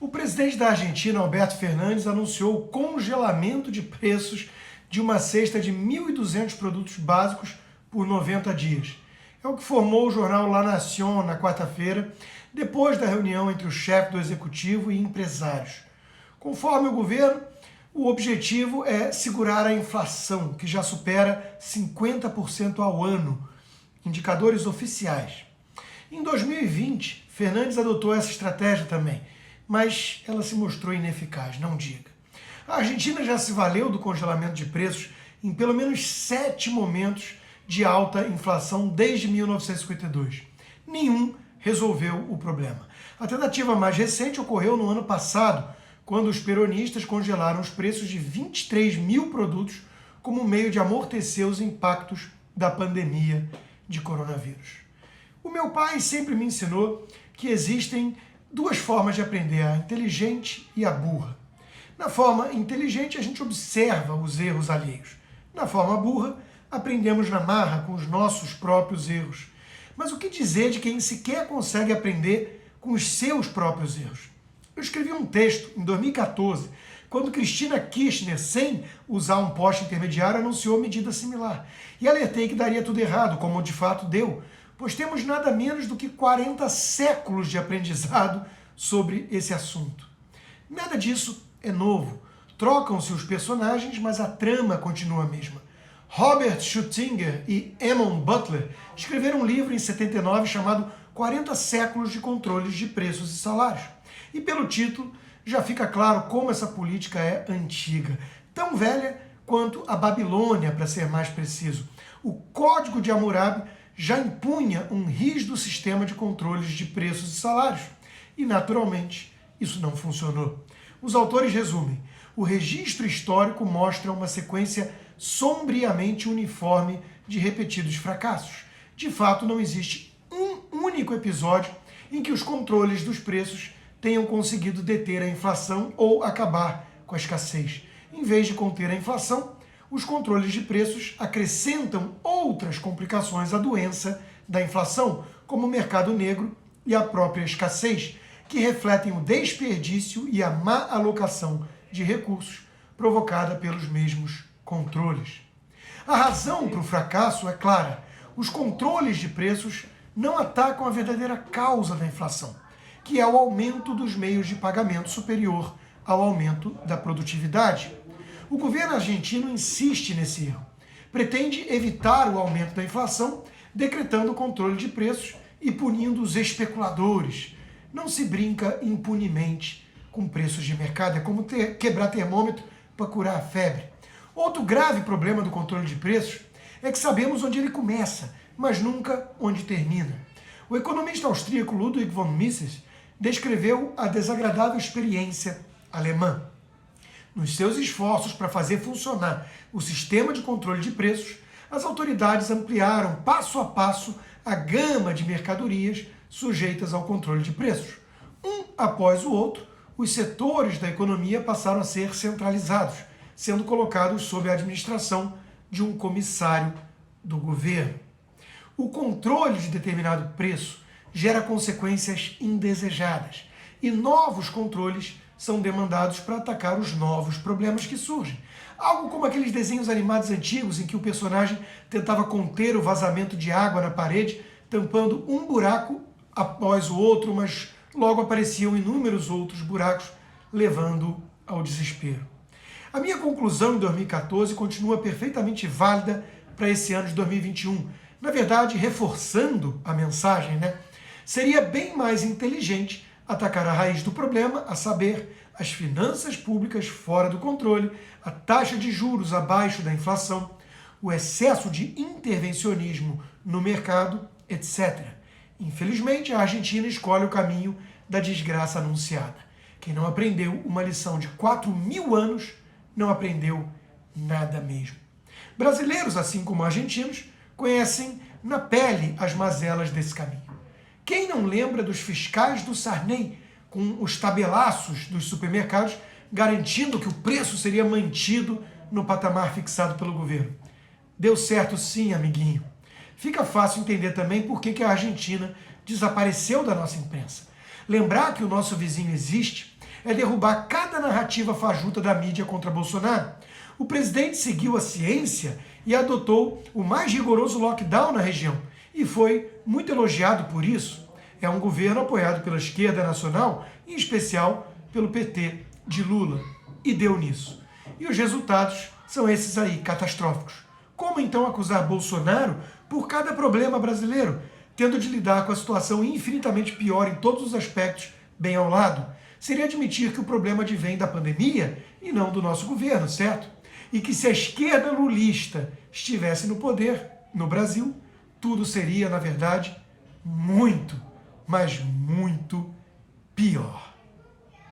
O presidente da Argentina, Alberto Fernandes, anunciou o congelamento de preços de uma cesta de 1.200 produtos básicos por 90 dias. É o que informou o jornal La Nación na quarta-feira, depois da reunião entre o chefe do executivo e empresários. Conforme o governo, o objetivo é segurar a inflação, que já supera 50% ao ano, indicadores oficiais. Em 2020, Fernandes adotou essa estratégia também, mas ela se mostrou ineficaz, não diga. A Argentina já se valeu do congelamento de preços em pelo menos 7 momentos de alta inflação desde 1952. Nenhum resolveu o problema. A tentativa mais recente ocorreu no ano passado, quando os peronistas congelaram os preços de 23 mil produtos como meio de amortecer os impactos da pandemia de coronavírus. O meu pai sempre me ensinou que existem duas formas de aprender, a inteligente e a burra. Na forma inteligente, a gente observa os erros alheios. Na forma burra, aprendemos na marra com os nossos próprios erros. Mas o que dizer de quem sequer consegue aprender com os seus próprios erros? Eu escrevi um texto em 2014, quando Cristina Kirchner, sem usar um poste intermediário, anunciou medida similar. E alertei que daria tudo errado, como de fato deu, pois temos nada menos do que 40 séculos de aprendizado sobre esse assunto. Nada disso é novo. Trocam-se os personagens, mas a trama continua a mesma. Robert Schuttinger e Eamon Butler escreveram um livro em 79 chamado 40 séculos de controles de preços e salários. E pelo título já fica claro como essa política é antiga, tão velha quanto a Babilônia, para ser mais preciso. O Código de Hammurabi já impunha um rígido sistema de controles de preços e salários. E, naturalmente, isso não funcionou. Os autores resumem: o registro histórico mostra uma sequência sombriamente uniforme de repetidos fracassos. De fato, não existe um único episódio em que os controles dos preços tenham conseguido deter a inflação ou acabar com a escassez. Em vez de conter a inflação, os controles de preços acrescentam outras complicações à doença da inflação, como o mercado negro e a própria escassez, que refletem o desperdício e a má alocação de recursos provocada pelos mesmos controles. A razão para o fracasso é clara: os controles de preços não atacam a verdadeira causa da inflação, que é o aumento dos meios de pagamento superior ao aumento da produtividade. O governo argentino insiste nesse erro. Pretende evitar o aumento da inflação, decretando o controle de preços e punindo os especuladores. Não se brinca impunemente com preços de mercado, é como quebrar termômetro para curar a febre. Outro grave problema do controle de preços é que sabemos onde ele começa, mas nunca onde termina. O economista austríaco Ludwig von Mises descreveu a desagradável experiência alemã. Nos seus esforços para fazer funcionar o sistema de controle de preços, as autoridades ampliaram passo a passo a gama de mercadorias sujeitas ao controle de preços. Um após o outro, os setores da economia passaram a ser centralizados, sendo colocados sob a administração de um comissário do governo. O controle de determinado preço gera consequências indesejadas e novos controles são demandados para atacar os novos problemas que surgem. Algo como aqueles desenhos animados antigos em que o personagem tentava conter o vazamento de água na parede, tampando um buraco após o outro, mas logo apareciam inúmeros outros buracos, levando ao desespero. A minha conclusão em 2014 continua perfeitamente válida para esse ano de 2021. Na verdade, reforçando a mensagem, seria bem mais inteligente atacar a raiz do problema, a saber, as finanças públicas fora do controle, a taxa de juros abaixo da inflação, o excesso de intervencionismo no mercado, etc. Infelizmente, a Argentina escolhe o caminho da desgraça anunciada. Quem não aprendeu uma lição de 4.000 anos, não aprendeu nada mesmo. Brasileiros, assim como argentinos, conhecem na pele as mazelas desse caminho. Quem não lembra dos fiscais do Sarney com os tabelaços dos supermercados garantindo que o preço seria mantido no patamar fixado pelo governo? Deu certo sim, amiguinho. Fica fácil entender também por que a Argentina desapareceu da nossa imprensa. Lembrar que o nosso vizinho existe é derrubar cada narrativa fajuta da mídia contra Bolsonaro. O presidente seguiu a ciência e adotou o mais rigoroso lockdown na região e foi muito elogiado por isso. É um governo apoiado pela esquerda nacional, em especial pelo PT de Lula, e deu nisso. E os resultados são esses aí, catastróficos. Como então acusar Bolsonaro por cada problema brasileiro, tendo de lidar com a situação infinitamente pior em todos os aspectos, bem ao lado? Seria admitir que o problema advém da pandemia e não do nosso governo, certo? E que se a esquerda lulista estivesse no poder, no Brasil, tudo seria, na verdade, muito, mas muito pior.